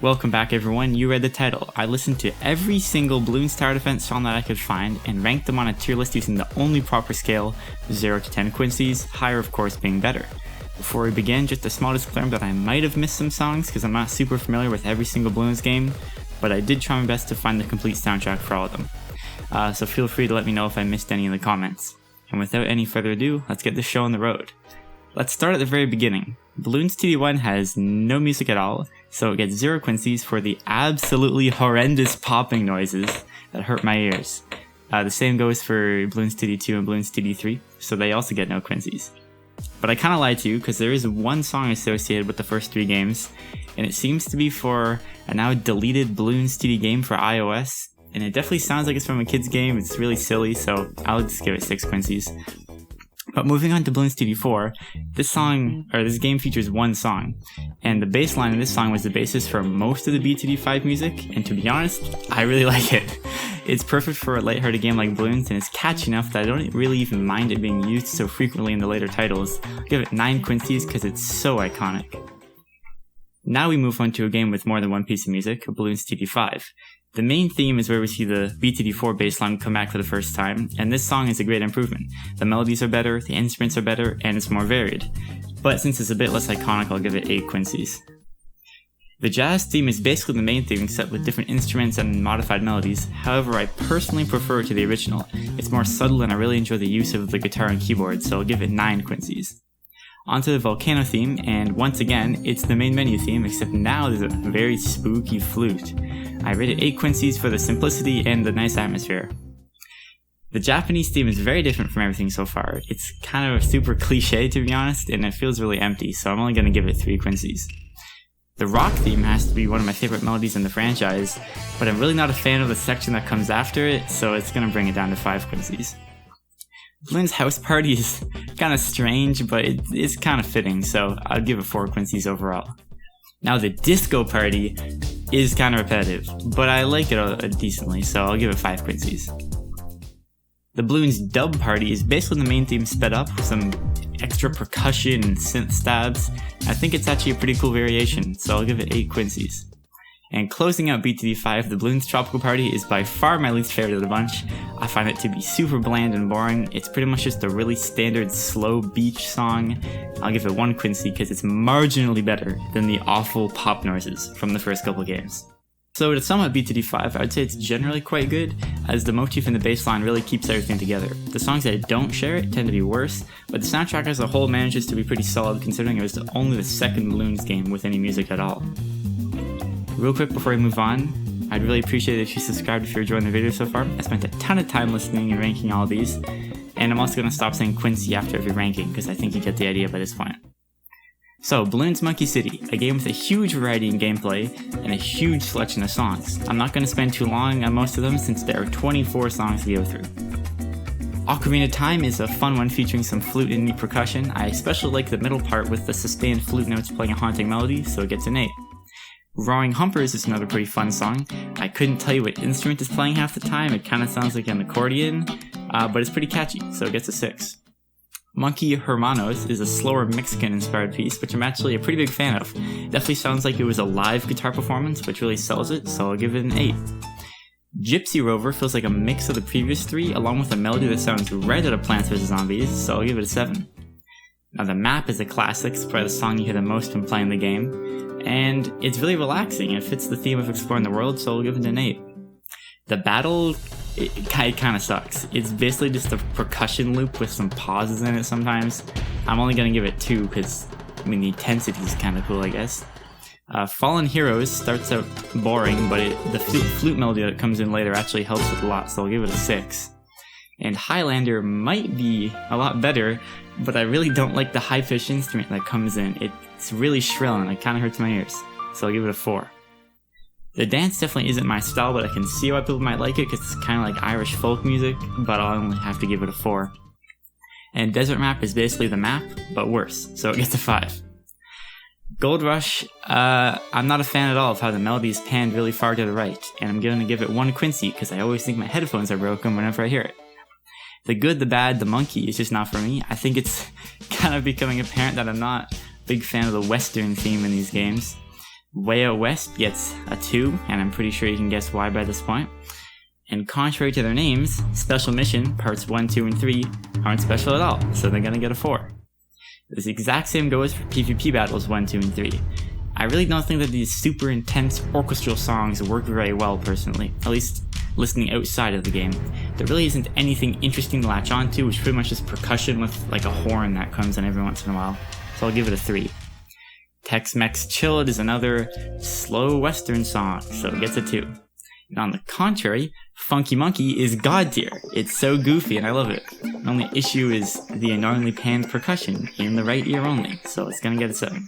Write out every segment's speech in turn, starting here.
Welcome back, everyone. You read the title. I listened to every single Bloons Tower Defense song that I could find and ranked them on a tier list using the only proper scale, 0 to 10 Quincy's, higher of course being better. Before we begin, just a small disclaimer that I might have missed some songs because I'm not super familiar with every single Bloons game, but I did try my best to find the complete soundtrack for all of them. So feel free to let me know if I missed any in the comments. And without any further ado, let's get this show on the road. Let's start at the very beginning. Bloons TD1 has no music at all, so it gets 0 Quincy's for the absolutely horrendous popping noises that hurt my ears. The same goes for Bloons TD2 and Bloons TD3, so they also get no Quincy's. But I kinda lied to you, because there is one song associated with the first 3 games, and it seems to be for a now deleted Bloons TD game for iOS, and it definitely sounds like it's from a kid's game. It's really silly, so I'll just give it 6 Quincy's. But moving on to Bloons TD4, this game features one song, and the bass line of this song was the basis for most of the BTD5 music, and to be honest, I really like it. It's perfect for a lighthearted game like Bloons, and it's catchy enough that I don't really even mind it being used so frequently in the later titles. I'll give it 9 Quincy's because it's so iconic. Now we move on to a game with more than one piece of music, Bloons TD5. The main theme is where we see the BTD4 bassline come back for the first time, and this song is a great improvement. The melodies are better, the instruments are better, and it's more varied. But since it's a bit less iconic, I'll give it 8 Quincy's. The jazz theme is basically the main theme except with different instruments and modified melodies, however I personally prefer it to the original. It's more subtle and I really enjoy the use of the guitar and keyboard, so I'll give it 9 Quincy's. Onto the volcano theme, and once again, it's the main menu theme, except now there's a very spooky flute. I rated 8 Quincy's for the simplicity and the nice atmosphere. The Japanese theme is very different from everything so far. It's kind of super cliche to be honest, and it feels really empty, so I'm only going to give it 3 Quincy's. The rock theme has to be one of my favorite melodies in the franchise, but I'm really not a fan of the section that comes after it, so it's going to bring it down to 5 Quincy's. Bloons House Party is kind of strange, but it's kind of fitting, so I'll give it 4 Quincy's overall. Now the Disco Party is kind of repetitive, but I like it decently, so I'll give it 5 Quincy's. The Bloons Dub Party is basically the main theme sped up with some extra percussion and synth stabs. I think it's actually a pretty cool variation, so I'll give it 8 Quincy's. And closing out BTD5, the Bloons Tropical Party is by far my least favorite of the bunch. I find it to be super bland and boring. It's pretty much just a really standard slow beach song. I'll give it 1 Quincy because it's marginally better than the awful pop noises from the first couple games. So to sum up BTD5, I'd say it's generally quite good, as the motif and the bass line really keeps everything together. The songs that don't share it tend to be worse, but the soundtrack as a whole manages to be pretty solid considering it was only the second Bloons game with any music at all. Real quick before we move on, I'd really appreciate it if you subscribed if you're enjoying the video so far. I spent a ton of time listening and ranking all these, and I'm also going to stop saying Quincy after every ranking because I think you get the idea by this point. So, Bloons Monkey City, a game with a huge variety in gameplay and a huge selection of songs. I'm not going to spend too long on most of them since there are 24 songs to go through. Ocarina Time is a fun one featuring some flute and neat percussion. I especially like the middle part with the sustained flute notes playing a haunting melody, so it gets an 8. Roaring Humpers is another pretty fun song. I couldn't tell you what instrument is playing half the time, it kind of sounds like an accordion, but it's pretty catchy, so it gets a 6. Monkey Hermanos is a slower Mexican-inspired piece, which I'm actually a pretty big fan of. It definitely sounds like it was a live guitar performance, which really sells it, so I'll give it an 8. Gypsy Rover feels like a mix of the previous 3, along with a melody that sounds right out of Plants vs. Zombies, so I'll give it a 7. Now the map is a classic, it's probably the song you hear the most when playing the game, and it's really relaxing. It fits the theme of exploring the world, so I'll give it an 8. The battle, it kind of sucks. It's basically just a percussion loop with some pauses in it sometimes. I'm only going to give it 2 because, the intensity is kind of cool, I guess. Fallen Heroes starts out boring, but the flute melody that comes in later actually helps it a lot, so I'll give it a 6. And Highlander might be a lot better, but I really don't like the high-pitched instrument that comes in. It's really shrill and it kind of hurts my ears, so I'll give it a 4. The dance definitely isn't my style, but I can see why people might like it because it's kind of like Irish folk music, but I'll only have to give it a 4. And Desert Map is basically the map, but worse, so it gets a 5. Gold Rush, I'm not a fan at all of how the melody is panned really far to the right, and I'm going to give it 1 Quincy because I always think my headphones are broken whenever I hear it. The Good, the Bad, the Monkey is just not for me. I think it's kind of becoming apparent that I'm not a big fan of the Western theme in these games. Way Out West gets a 2, and I'm pretty sure you can guess why by this point. And contrary to their names, Special Mission Parts 1, 2, and 3 aren't special at all, so they're gonna get a 4. This exact same goes for PvP Battles 1, 2, and 3. I really don't think that these super intense orchestral songs work very well personally, at least listening outside of the game. There really isn't anything interesting to latch onto, which is pretty much just percussion with like a horn that comes in every once in a while, so I'll give it a 3. Tex-Mex Chilled is another slow western song, so it gets a 2. And on the contrary, Funky Monkey is god tier. It's so goofy and I love it. The only issue is the annoyingly panned percussion in the right ear only, so it's gonna get a 7.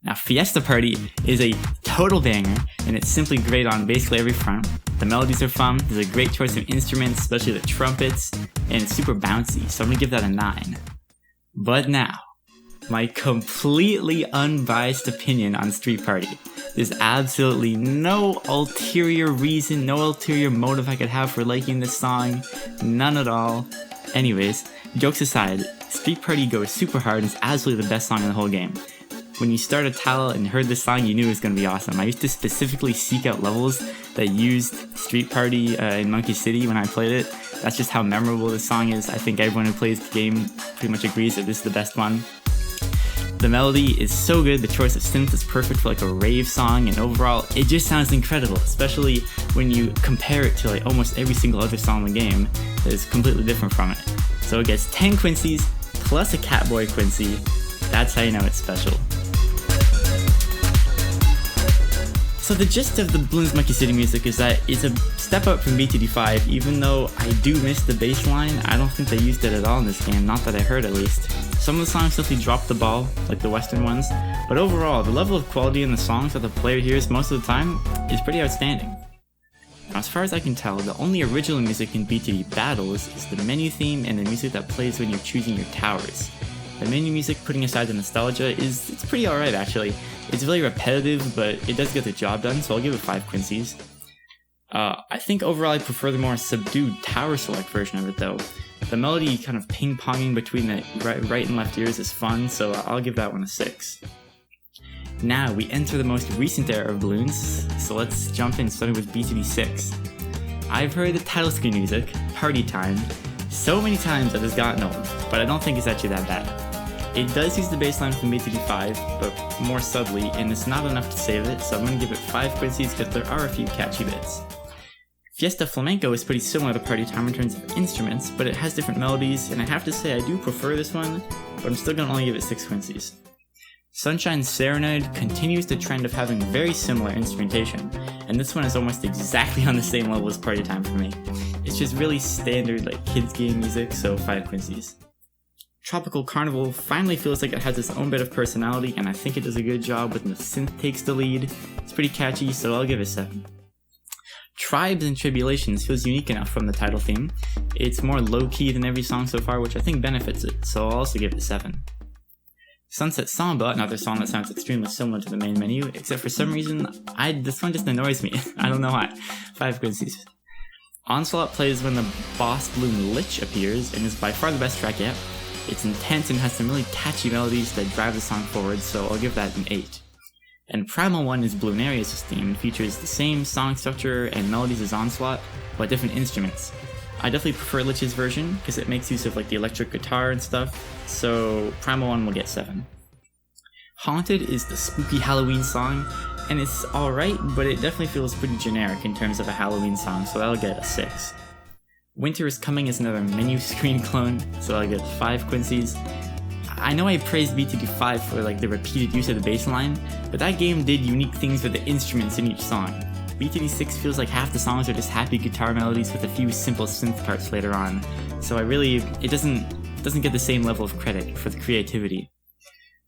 Now Fiesta Party is a total banger, and it's simply great on basically every front. The melodies are fun, there's a great choice of instruments, especially the trumpets, and it's super bouncy, so I'm gonna give that a 9. But now, my completely unbiased opinion on Street Party. There's absolutely no ulterior reason, no ulterior motive I could have for liking this song. None at all. Anyways, jokes aside, Street Party goes super hard and is absolutely the best song in the whole game. When you start a title and heard this song, you knew it was going to be awesome. I used to specifically seek out levels that used Street Party in Monkey City when I played it. That's just how memorable this song is. I think everyone who plays the game pretty much agrees that this is the best one. The melody is so good, the choice of synth is perfect for like a rave song, and overall, it just sounds incredible, especially when you compare it to like almost every single other song in the game that is completely different from it. So it gets 10 Quincy's plus a Catboy Quincy. That's how you know it's special. So the gist of the Bloons Monkey City music is that it's a step up from BTD5, even though I do miss the bass line. I don't think they used it at all in this game, not that I heard at least. Some of the songs simply drop the ball, like the western ones, but overall, the level of quality in the songs that the player hears most of the time is pretty outstanding. Now, as far as I can tell, the only original music in BTD Battles is the menu theme and the music that plays when you're choosing your towers. The menu music, putting aside the nostalgia, it's pretty alright actually. It's really repetitive, but it does get the job done, so I'll give it 5 Quincy's. I think overall I prefer the more subdued tower select version of it though. The melody kind of ping-ponging between the right and left ears is fun, so I'll give that one a 6. Now we enter the most recent era of Bloons, so let's jump in starting with BTD 6. I've heard the title screen music, Party Time, so many times that it's gotten old, but I don't think it's actually that bad. It does use the bass line from BTD 5, but more subtly, and it's not enough to save it, so I'm going to give it 5 Quincy's because there are a few catchy bits. Fiesta Flamenco is pretty similar to Party Time in terms of instruments, but it has different melodies, and I have to say I do prefer this one, but I'm still going to only give it 6 Quincy's. Sunshine Serenade continues the trend of having very similar instrumentation, and this one is almost exactly on the same level as Party Time for me. It's just really standard like kids game music, so 5 Quincy's. Tropical Carnival finally feels like it has its own bit of personality, and I think it does a good job when the synth takes the lead. It's pretty catchy, so I'll give it 7. Tribes and Tribulations feels unique enough from the title theme. It's more low-key than every song so far, which I think benefits it, so I'll also give it 7. Sunset Samba, another song that sounds extremely similar to the main menu, except for some reason, this one just annoys me. I don't know why. 5 Quincy's. Onslaught plays when the boss Bloon Lich appears, and is by far the best track yet. It's intense and has some really catchy melodies that drive the song forward, so I'll give that an 8. And Primal 1 is Bloonarius' theme and features the same song structure and melodies as Onslaught, but different instruments. I definitely prefer Lich's version, because it makes use of like the electric guitar and stuff, so Primal 1 will get 7. Haunted is the spooky Halloween song, and it's alright, but it definitely feels pretty generic in terms of a Halloween song, so I'll get a 6. Winter is Coming is another menu screen clone, so I'll get 5 Quincy's. I know I praised BTD5 for like the repeated use of the bass line, but that game did unique things with the instruments in each song. BTD6 feels like half the songs are just happy guitar melodies with a few simple synth parts later on, so it doesn't get the same level of credit for the creativity.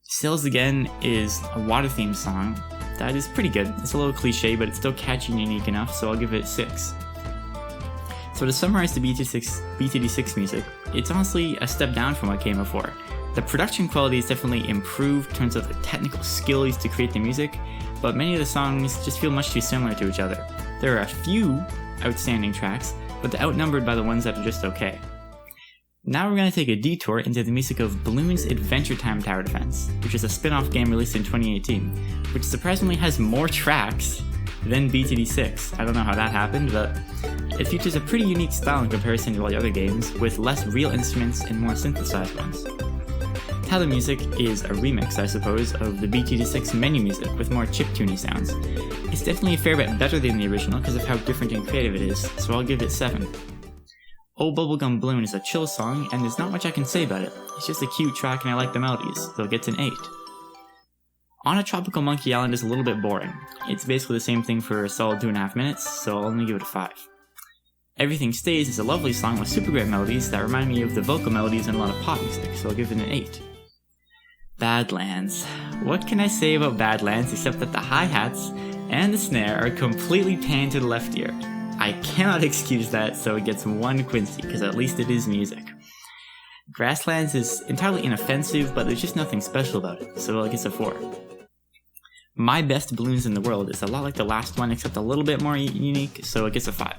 Sails Again is a water themed song that is pretty good. It's a little cliche, but it's still catchy and unique enough, so I'll give it 6. So to summarize the BTD6 music, it's honestly a step down from what came before. The production quality is definitely improved in terms of the technical skill used to create the music, but many of the songs just feel much too similar to each other. There are a few outstanding tracks, but they're outnumbered by the ones that are just okay. Now we're going to take a detour into the music of Bloons Adventure Time Tower Defense, which is a spin-off game released in 2018, which surprisingly has more tracks than BTD6. I don't know how that happened, but it features a pretty unique style in comparison to all the other games, with less real instruments and more synthesized ones. Tower music is a remix, I suppose, of the BTD6 menu music with more chiptune sounds. It's definitely a fair bit better than the original because of how different and creative it is, so I'll give it 7. Oh Bubblegum Balloon is a chill song, and there's not much I can say about it. It's just a cute track and I like the melodies, so it gets an 8. On a Tropical Monkey Island is a little bit boring. It's basically the same thing for a solid 2.5 minutes, so I'll only give it a 5. Everything Stays is a lovely song with super great melodies that remind me of the vocal melodies in a lot of pop music, so I'll give it an 8. Badlands. What can I say about Badlands except that the hi-hats and the snare are completely panned to the left ear. I cannot excuse that, so it gets 1 Quincy, because at least it is music. Grasslands is entirely inoffensive, but there's just nothing special about it, so it gets a 4. My Best Bloons in the World is a lot like the last one, except a little bit more unique, so it gets a 5.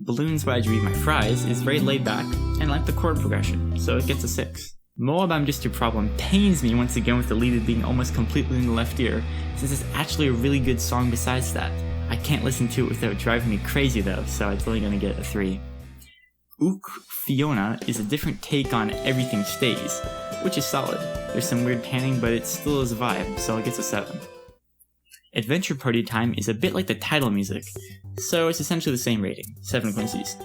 Bloons Why'd You Eat My Fries is very laid back, and I like the chord progression, so it gets a 6. Moab I'm Just Your Problem pains me once again with the lead being almost completely in the left ear, since it's actually a really good song besides that. I can't listen to it without driving me crazy though, so it's only gonna get a 3. Ook Fiona is a different take on Everything Stays, which is solid. There's some weird panning, but it still is a vibe, so it gets a 7. Adventure Party Time is a bit like the title music, so it's essentially the same rating, 7 Quincies.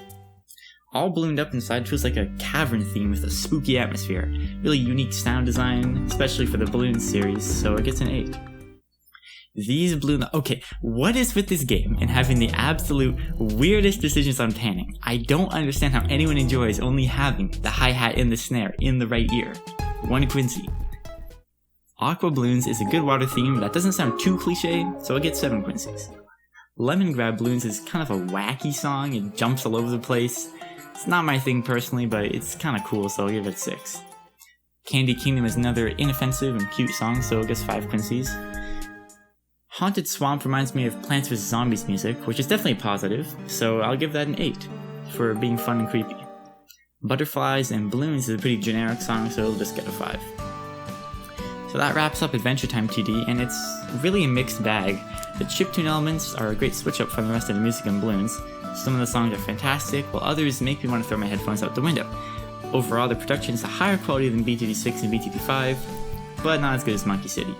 All ballooned up inside feels like a cavern theme with a spooky atmosphere, really unique sound design, especially for the Bloons series, so it gets an 8. Okay, what is with this game and having the absolute weirdest decisions on panning? I don't understand how anyone enjoys only having the hi-hat and the snare in the right ear. 1 Quincy. Aqua Bloons is a good water theme that doesn't sound too cliche, so it gets 7 Quincies. Lemon Grab Bloons is kind of a wacky song, it jumps all over the place. It's not my thing personally, but it's kind of cool, so I'll give it 6. Candy Kingdom is another inoffensive and cute song, so it gets 5 Quincies. Haunted Swamp reminds me of Plants vs. Zombies music, which is definitely positive, so I'll give that an 8, for being fun and creepy. Butterflies and Bloons is a pretty generic song, so it'll just get a 5. So that wraps up Adventure Time TD, and it's really a mixed bag. The chiptune elements are a great switch up from the rest of the music in Bloons. Some of the songs are fantastic, while others make me want to throw my headphones out the window. Overall, the production is a higher quality than BTD6 and BTD5, but not as good as Monkey City.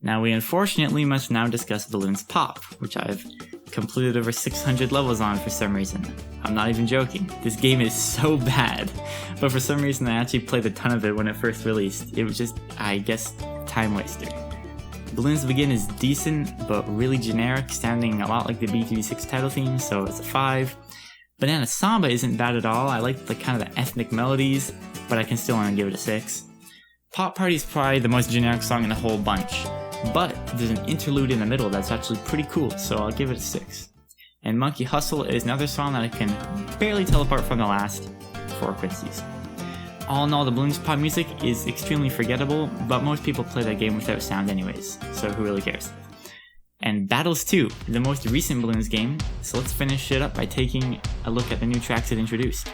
Now we unfortunately must now discuss Bloons Pop, which I've completed over 600 levels on for some reason. I'm not even joking, this game is so bad, but for some reason I actually played a ton of it when it first released. It was just, I guess, time waster. Bloons Begin is decent, but really generic, sounding a lot like the BTD6 title theme, so it's a 5. Banana Samba isn't bad at all, I like the kind of the ethnic melodies, but I can still only give it a 6. Pop Party is probably the most generic song in the whole bunch, but there's an interlude in the middle that's actually pretty cool, so I'll give it a 6. And Monkey Hustle is another song that I can barely tell apart from the last, 4 Quincies. All in all, the Bloons Pop music is extremely forgettable, but most people play that game without sound anyways, so who really cares? And Battles 2, the most recent Bloons game, so let's finish it up by taking a look at the new tracks it introduced.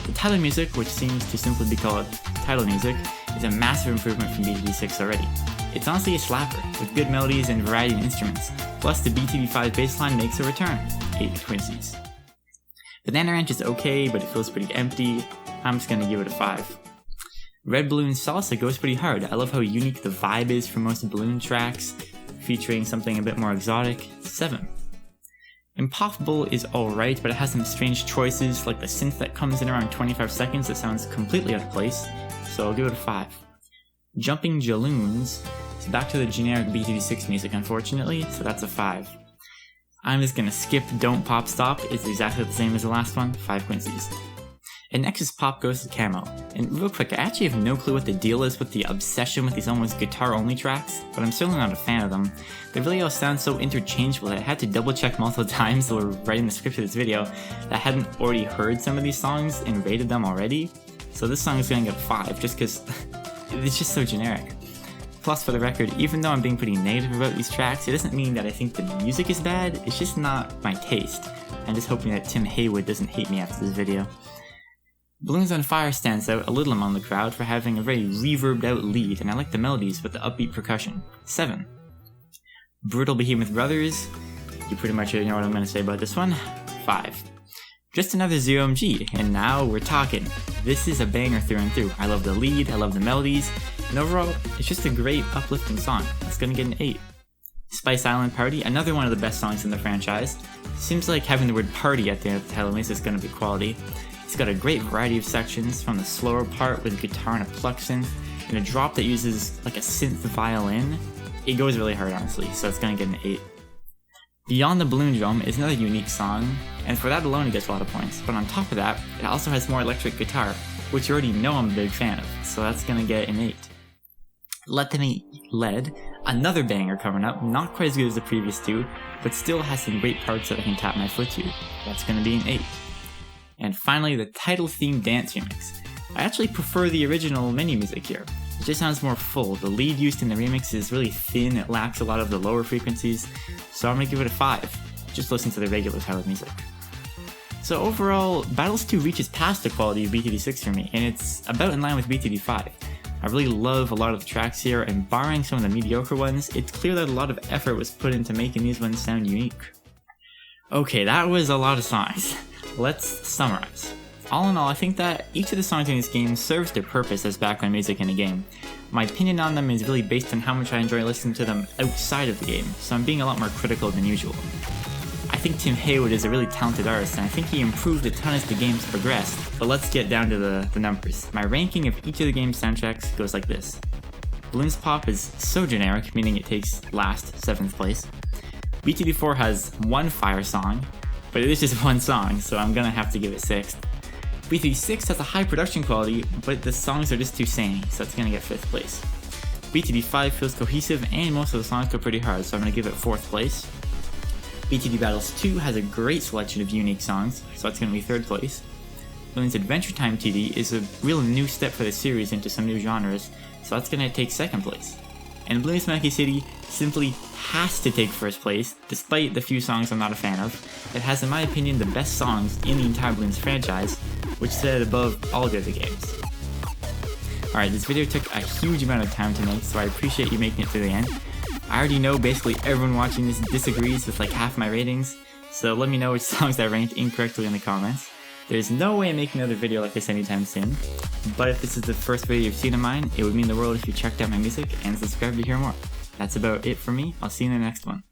The title music, which seems to simply be called title music, is a massive improvement from BTD6 already. It's honestly a slapper, with good melodies and variety in instruments, plus the BTD5 bassline makes a return, 8 Quincies. Banana Ranch is okay, but it feels pretty empty. I'm just gonna give it a 5. Red Balloon Salsa goes pretty hard. I love how unique the vibe is for most Bloon tracks, featuring something a bit more exotic, 7. Impossible is alright, but it has some strange choices, like the synth that comes in around 25 seconds that sounds completely out of place, so I'll give it a 5. Jumping Jaloons is back to the generic BTD6 music unfortunately, so that's a 5. I'm just gonna skip Don't Pop Stop, it's exactly the same as the last one, 5 Quincies. And next is Pop Goes to Camo. And real quick, I actually have no clue what the deal is with the obsession with these almost guitar-only tracks, but I'm certainly not a fan of them. They really all sound so interchangeable that I had to double check multiple times while writing the script of this video that I hadn't already heard some of these songs and rated them already. So this song is gonna get a 5 just because it's just so generic. Plus, for the record, even though I'm being pretty negative about these tracks, it doesn't mean that I think the music is bad, it's just not my taste. I'm just hoping that Tim Haywood doesn't hate me after this video. Bloons on Fire stands out a little among the crowd for having a very reverbed out lead, and I like the melodies with the upbeat percussion. 7. Brutal Behemoth Brothers, you pretty much already know what I'm going to say about this one. 5. Just another 0MG, and now we're talking. This is a banger through and through. I love the lead, I love the melodies, and overall, it's just a great uplifting song. It's going to get an 8. Spice Island Party, another one of the best songs in the franchise. Seems like having the word party at the end of the title means it's going to be quality. It's got a great variety of sections, from the slower part with a guitar and a pluck synth, and a drop that uses like a synth violin. It goes really hard, honestly, so it's gonna get an 8. Beyond the Balloon Drum is another unique song, and for that alone it gets a lot of points, but on top of that, it also has more electric guitar, which you already know I'm a big fan of, so that's gonna get an 8. Let Them Eat Lead, another banger coming up, not quite as good as the previous two, but still has some great parts that I can tap my foot to. That's gonna be an 8. And finally, the title theme dance remix. I actually prefer the original menu music here. It just sounds more full. The lead used in the remix is really thin, it lacks a lot of the lower frequencies, so I'm gonna give it a 5. Just listen to the regular title music. So overall, Battles 2 reaches past the quality of BTD 6 for me, and it's about in line with BTD 5. I really love a lot of the tracks here, and barring some of the mediocre ones, it's clear that a lot of effort was put into making these ones sound unique. Okay, that was a lot of songs. Let's summarize. All in all, I think that each of the songs in this game serves their purpose as background music in a game. My opinion on them is really based on how much I enjoy listening to them outside of the game, so I'm being a lot more critical than usual. I think Tim Haywood is a really talented artist, and I think he improved a ton as the games progressed, but let's get down to the numbers. My ranking of each of the game's soundtracks goes like this. Bloons Pop is so generic, meaning it takes last, 7th place. BTD4 has one fire song, but it is just one song, so I'm gonna have to give it 6th. BTD6 has a high production quality, but the songs are just too samey, so it's gonna get 5th place. BTD5 feels cohesive, and most of the songs go pretty hard, so I'm gonna give it 4th place. BTD Battles 2 has a great selection of unique songs, so that's gonna be 3rd place. Bloons Adventure Time TD is a real new step for the series into some new genres, so that's gonna take 2nd place. And Bloons Monkey City simply has to take 1st place, despite the few songs I'm not a fan of. It has, in my opinion, the best songs in the entire Bloons franchise, which set it above all the other games. Alright, this video took a huge amount of time to make, so I appreciate you making it to the end. I already know basically everyone watching this disagrees with like half my ratings, so let me know which songs I ranked incorrectly in the comments. There's no way I'm making another video like this anytime soon, but if this is the first video you've seen of mine, it would mean the world if you checked out my music and subscribed to hear more. That's about it for me. I'll see you in the next one.